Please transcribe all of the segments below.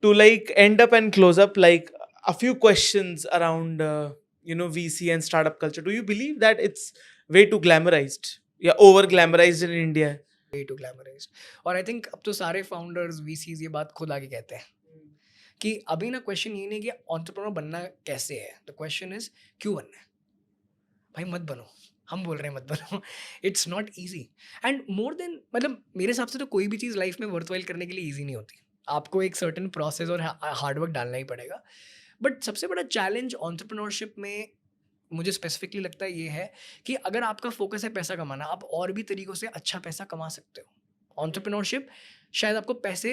to like end up and close up, like a few questions around VC and startup culture. Do you believe that it's way too glamorized, yeah, over glamorized in India? Way too glamorized. और I think अब तो सारे founders VCs ये बात खुद आगे कहते हैं कि अभी ना क्वेश्चन ये नहीं कि एंटरप्रेन्योर बनना कैसे है, द क्वेश्चन इज क्यों बनना है। भाई मत बनो, हम बोल रहे हैं मत बनो। It's not easy and more than, मतलब मेरे हिसाब से तो कोई भी चीज़ लाइफ में वर्थवाइल करने के लिए ईजी नहीं होती। आपको एक सर्टेन प्रोसेस और हार्डवर्क डालना ही पड़ेगा। बट सबसे बड़ा चैलेंज एंटरप्रेन्योरशिप में मुझे स्पेसिफिकली लगता है ये है कि अगर आपका फोकस है पैसा कमाना, आप और भी तरीक़ों से अच्छा पैसा कमा सकते हो। एंटरप्रेन्योरशिप शायद आपको पैसे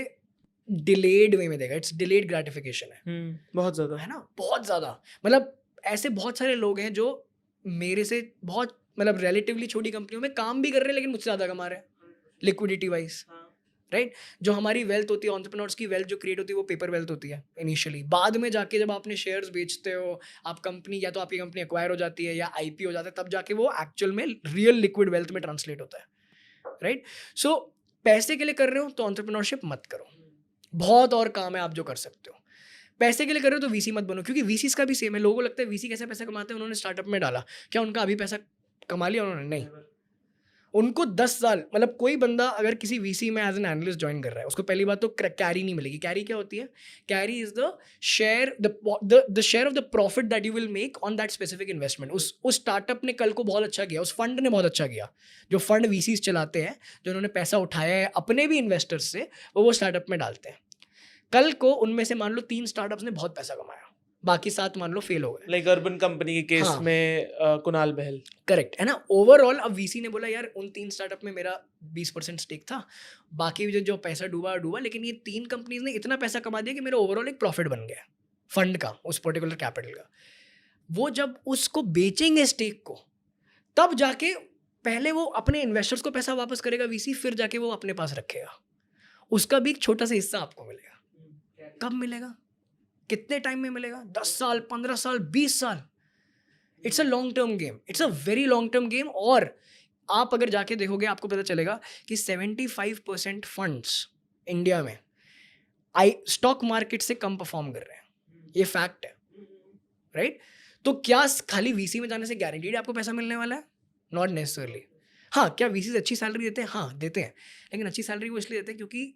डिलेड वे में देगा, इट्स डिलेड ग्रेटिफिकेशन है। बहुत ज़्यादा। है ना? बहुत ज़्यादा। मतलब ऐसे बहुत सारे लोग हैं जो मेरे से बहुत, मतलब रिलेटिवली छोटी कंपनियों में काम भी कर रहे हैं लेकिन मुझसे ज़्यादा कमा रहे हैं, लिक्विडिटी वाइज़, राइट? जो हमारी वेल्थ होती है, एंटरप्रेन्योर्स की वेल्थ जो क्रिएट होती है वो पेपर वेल्थ होती है इनिशियली। बाद में जाके जब आपने शेयर्स बेचते हो, आप कंपनी, या तो आपकी कंपनी एक्वायर हो जाती है या आईपीओ हो जाता है, तब जाके वो एक्चुअल में रियल लिक्विड वेल्थ में ट्रांसलेट होता है, राइट? सो पैसे के लिए कर रहे हो तो एंटरप्रेन्योरशिप मत करो। बहुत और काम है आप जो कर सकते हो। पैसे के लिए कर रहे हो तो वीसी मत बनो, क्योंकि वीसीज का भी सेम है। लोगों को लगता है वीसी कैसे पैसा कमाते हैं, उन्होंने स्टार्टअप में डाला, क्या उनका अभी पैसा कमा लिया उन्होंने? नहीं। उनको 10 साल, मतलब कोई बंदा अगर किसी वीसी में एज एन एनालिस्ट ज्वाइन कर रहा है, उसको पहली बात तो कैरी नहीं मिलेगी। कैरी क्या होती है? Carry is the share, the share of the profit that you will make on that specific investment. उस स्टार्टअप ने कल को बहुत अच्छा किया, उस फंड ने बहुत अच्छा किया। जो फंड वीसीज चलाते हैं, जो उन्होंने पैसा उठाया है अपने भी इन्वेस्टर्स से, वो स्टार्टअप में डालते हैं। कल को उनमें से मान लो 3 स्टार्टअप्स ने बहुत पैसा कमाया, बाकी 7 मान लो फेल हो गए। लाइक अर्बन कंपनी के केस हाँ। में कुणाल बहल। करेक्ट है ना? ओवरऑल अब वीसी ने बोला यार उन 3 स्टार्टअप में मेरा 20% स्टेक था, बाकी जो पैसा डूबा, लेकिन ये 3 कंपनीज ने इतना पैसा कमा दिया कि मेरा ओवरऑल एक प्रॉफिट बन गया फंड का, उस पर्टिकुलर कैपिटल का। वो जब उसको बेचेंगे स्टेक को, तब जाके पहले वो अपने इन्वेस्टर्स को पैसा वापस करेगा वीसी, फिर जाके वो अपने पास रखेगा। उसका भी एक छोटा सा हिस्सा आपको मिलेगा। कब मिलेगा? कितने टाइम में मिलेगा? 10 साल, 15 साल, 20 साल? It's a long term game, it's a very long term game. और आप अगर जाके देखोगे आपको पता चलेगा कि 75% फंड्स इंडिया में स्टॉक मार्केट से कम परफॉर्म कर रहे हैं। ये फैक्ट है, राइट? तो क्या खाली वीसी में जाने से गारंटीड आपको पैसा मिलने वाला है? Not necessarily. हाँ, क्या वीसी अच्छी सैलरी देते हैं? हाँ, देते हैं, लेकिन अच्छी सैलरी वो इसलिए देते हैं क्योंकि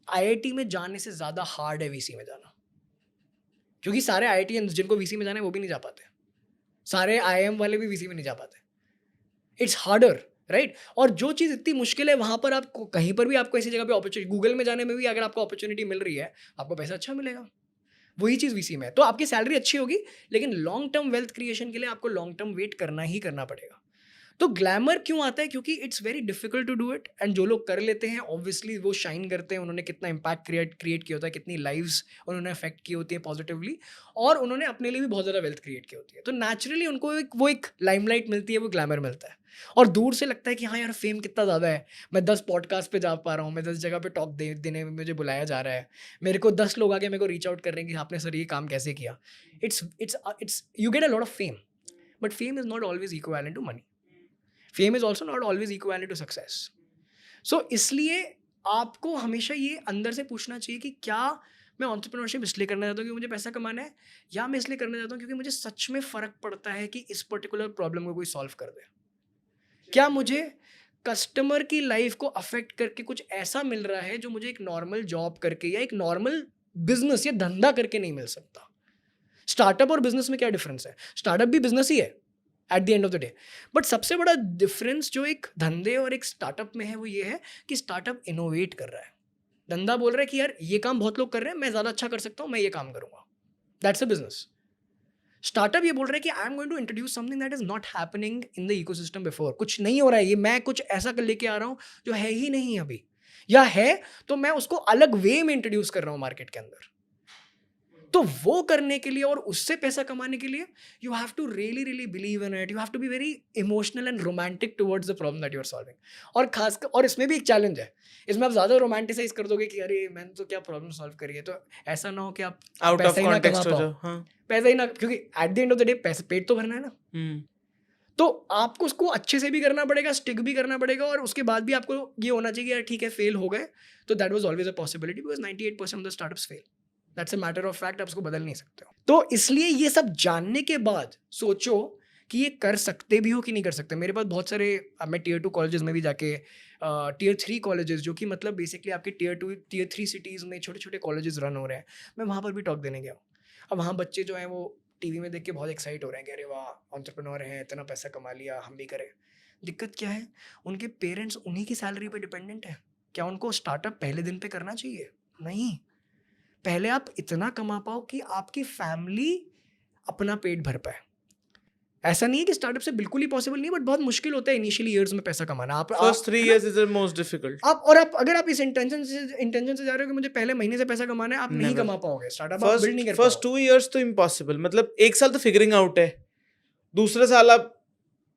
आईआईटी में जाने से ज़्यादा हार्ड है वीसी में जाना। क्योंकि सारे आईआईटीएंस जिनको वीसी में जाना है वो भी नहीं जा पाते, सारे आईएम वाले भी वीसी में नहीं जा पाते। It's harder, right? और जो चीज़ इतनी मुश्किल है वहाँ पर आपको कहीं पर भी, आपको ऐसी जगह पे अपॉर्चुनिटी, गूगल में जाने में भी अगर आपको अपॉर्चुनिटी मिल रही है, आपको पैसा अच्छा मिलेगा। वही चीज़ वीसी में है, तो आपकी सैलरी अच्छी होगी, लेकिन लॉन्ग टर्म वेल्थ क्रिएशन के लिए आपको लॉन्ग टर्म वेट करना ही करना पड़ेगा। तो ग्लैमर क्यों आता है? क्योंकि it's very difficult to do it, and जो लोग कर लेते हैं ऑब्वियसली वो शाइन करते हैं। उन्होंने कितना इम्पैक्ट क्रिएट किया होता है, कितनी लाइव्स उन्होंने अफेक्ट की होती है पॉजिटिवली, और उन्होंने अपने लिए भी बहुत ज़्यादा वेल्थ क्रिएट की होती है। तो नेचुरली उनको वो एक लाइमलाइट मिलती है, वो ग्लैमर मिलता है, और दूर से लगता है कि हाँ यार फेम कितना ज़्यादा है, मैं 10 पॉडकास्ट पे जा पा रहा हूँ, मैं 10 जगह पे टॉक देने में मुझे बुलाया जा रहा है, मेरे को 10 लोग आके मेरे को रीच आउट कर रहे हैं कि आपने सर ये काम कैसे किया। It's you get a lot of fame, but fame is not always equivalent to money. Fame is also not always equivalent to success. So इसलिए आपको हमेशा ये अंदर से पूछना चाहिए कि क्या मैं एंटरप्रेन्योरशिप इसलिए करना चाहता हूँ क्योंकि मुझे पैसा कमाना है, या मैं इसलिए करना चाहता हूँ क्योंकि मुझे सच में फ़र्क पड़ता है कि इस पर्टिकुलर प्रॉब्लम को कोई सॉल्व कर दे। क्या मुझे कस्टमर की लाइफ को अफेक्ट करके कुछ ऐसा मिल रहा है जो मुझे एक नॉर्मल जॉब करके या एक नॉर्मल बिजनेस या धंधा करके नहीं मिल सकता? स्टार्टअप और बिजनेस में क्या डिफरेंस है? स्टार्टअप भी बिजनेस ही है at the end of the day, but सबसे बड़ा डिफरेंस जो एक धंधे और एक स्टार्टअप में है वो ये है कि स्टार्टअप इनोवेट कर रहा है। धंधा बोल रहा है कि यार ये काम बहुत लोग कर रहे हैं, मैं ज़्यादा अच्छा कर सकता हूँ, मैं ये काम करूँगा। That's a business. स्टार्टअप ये बोल रहा है कि I am going to introduce something that is not happening in the ecosystem before. कुछ नहीं हो रहा है, ये मैं कुछ ऐसा कर लेके आ रहा हूँ जो है ही नहीं अभी, या है तो मैं उसको अलग वे में इंट्रोड्यूस कर रहा हूँ मार्केट के अंदर। तो वो करने के लिए और उससे पैसा कमाने के लिए you have to really really believe in it, you have to be very emotional and romantic towards the problem that you are solving. और खासकर, और इसमें भी एक चैलेंज है, इसमें आप ज़्यादा रोमांटिसाइज कर दोगे कि अरे मैंने तो क्या प्रॉब्लम सॉल्व करी है, तो ऐसा ना हो कि आप आउट ऑफ पैसा ही ना कमा कॉन्टेक्स्ट हो पाओ, जाओ। हाँ। पैसा ही ना, क्योंकि at the end of the day पैसे, पेट तो भरना है ना। तो आपको उसको अच्छे से भी करना पड़ेगा, स्टिक भी करना पड़ेगा, और उसके बाद भी आपको ये होना चाहिए यार ठीक है फेल हो गए तो that was always a possibility, because 98% of the startups fail. That's a matter of fact, आप उसको बदल नहीं सकते हो। तो इसलिए ये सब जानने के बाद सोचो कि ये कर सकते भी हो कि नहीं कर सकते। मेरे पास बहुत सारे मैं टियर 2 कॉलेजेस में भी जाके टियर 3 कॉलेजेस जो कि मतलब बेसिकली आपके टियर 2 टियर 3 सिटीज़ में छोटे छोटे कॉलेजेस रन हो रहे हैं, मैं वहाँ पर भी टॉक देने गया हूँ। अब वहाँ बच्चे जो हैं वो टीवी में देख के बहुत एक्साइट हो रहे हैं कि अरे वाह एंटरप्रेन्योर हैं, इतना पैसा कमा लिया, हम भी करें। दिक्कत क्या है, उनके पेरेंट्स उन्हीं की सैलरी पे डिपेंडेंट है। क्या उनको स्टार्टअप पहले दिन पे करना चाहिए? नहीं। पहले आप इतना कमा पाओ कि आपकी फैमिली अपना पेट भर पाए। ऐसा नहीं है कि स्टार्टअप से बिल्कुल ही पॉसिबल नहीं है, बट बहुत मुश्किल होता है इनिशियली ईयर्स में पैसा कमाना। फर्स्ट 3 है ना? years is the most difficult. आप अगर आप इस इंटेंशन से जा रहे हो कि मुझे पहले महीने से पैसा कमाना है, आप नहीं Never. कमा पाओगे। स्टार्टअप आप बिल्ड नहीं कर फर्स्ट पाओगे। 2 years तो इम्पॉसिबल, मतलब 1 साल तो फिगरिंग आउट है, दूसरे साल आप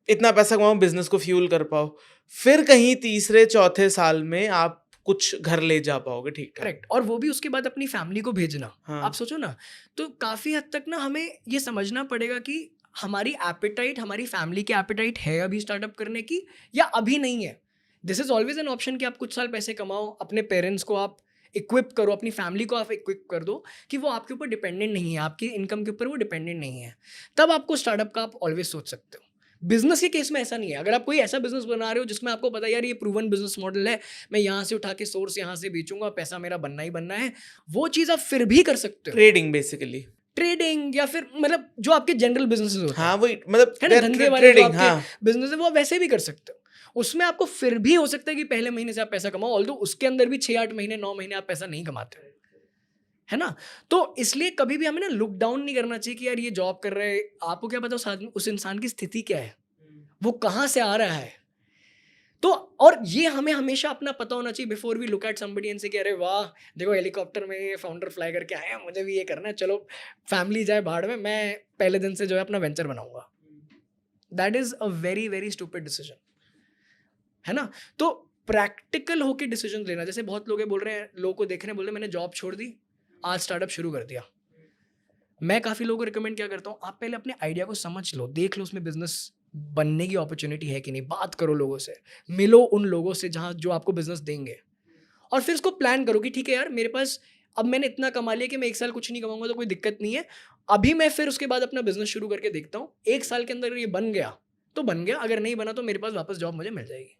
इतना पैसा कमाओ बिजनेस को फ्यूल कर पाओ, फिर कहीं तीसरे चौथे साल में आप कुछ घर ले जा पाओगे ठीक ठाक। करेक्ट। और वो भी उसके बाद अपनी फैमिली को भेजना। हाँ। आप सोचो ना, तो काफी हद तक ना हमें ये समझना पड़ेगा कि हमारी एपेटाइट, हमारी फैमिली की एपेटाइट है अभी स्टार्टअप करने की या अभी नहीं है। This is always an option कि आप कुछ साल पैसे कमाओ, अपने पेरेंट्स को आप इक्विप करो, अपनी फैमिली को आप इक्विप कर दो कि वो आपके ऊपर डिपेंडेंट नहीं है, आपकी इनकम के ऊपर वो डिपेंडेंट नहीं है। तब आपको स्टार्टअप का आप ऑलवेज सोच सकते हो। बिजनेस के केस में ऐसा नहीं है। अगर आप कोई ऐसा बिजनेस बना रहे हो जिसमें आपको पता है यार ये प्रूवन बिजनेस मॉडल है, मैं यहाँ से उठा के सोर्स यहाँ से बेचूंगा, पैसा मेरा बनना ही बनना है, वो चीज़ आप फिर भी कर सकते हो। ट्रेडिंग बेसिकली, ट्रेडिंग या फिर मतलब जो आपके जनरल बिजनेसेस होते हैं, हाँ वही, मतलब है ना, धंधे वाले जो ट्रेडिंग, आपके हाँ बिजनेस है वो आप वैसे भी कर सकते हो। उसमें आपको फिर भी हो सकता है कि पहले महीने से आप पैसा कमाओ, ऑल्दो उसके अंदर भी 6-8 महीने 9 महीने आप पैसा नहीं कमाते, है ना। तो इसलिए कभी भी हमें ना लुक डाउन नहीं करना चाहिए कि यार ये जॉब कर रहे हैं, आपको क्या पता उस इंसान की स्थिति क्या है, वो कहाँ से आ रहा है। तो और ये हमें हमेशा अपना पता होना चाहिए before we look at somebody and say कि अरे वाह देखो हेलीकॉप्टर में ये फाउंडर फ्लाई करके आए हैं, मुझे भी ये करना है, चलो फैमिली जाए भाड़ में, मैं पहले दिन से जो है अपना वेंचर बनाऊंगा। That is a very very stupid decision, है ना। तो प्रैक्टिकल होके डिसीजन लेना, जैसे बहुत लोग बोल रहे हैं, लोगों को देख रहे हैं, बोल रहे हैं मैंने जॉब छोड़ दी, आज स्टार्टअप शुरू कर दिया। मैं काफ़ी लोगों को रिकमेंड क्या करता हूँ, आप पहले अपने आइडिया को समझ लो, देख लो उसमें बिजनेस बनने की अपॉर्चुनिटी है कि नहीं, बात करो लोगों से, मिलो उन लोगों से जहाँ जो आपको बिजनेस देंगे, और फिर उसको प्लान करो कि ठीक है यार मेरे पास अब मैंने इतना कमा लिया कि मैं 1 साल कुछ नहीं कमाऊंगा तो कोई दिक्कत नहीं है, अभी मैं फिर उसके बाद अपना बिजनेस शुरू करके देखता हूँ, 1 साल के अंदर ये बन गया तो बन गया, अगर नहीं बना तो मेरे पास वापस जॉब मुझे मिल जाएगी।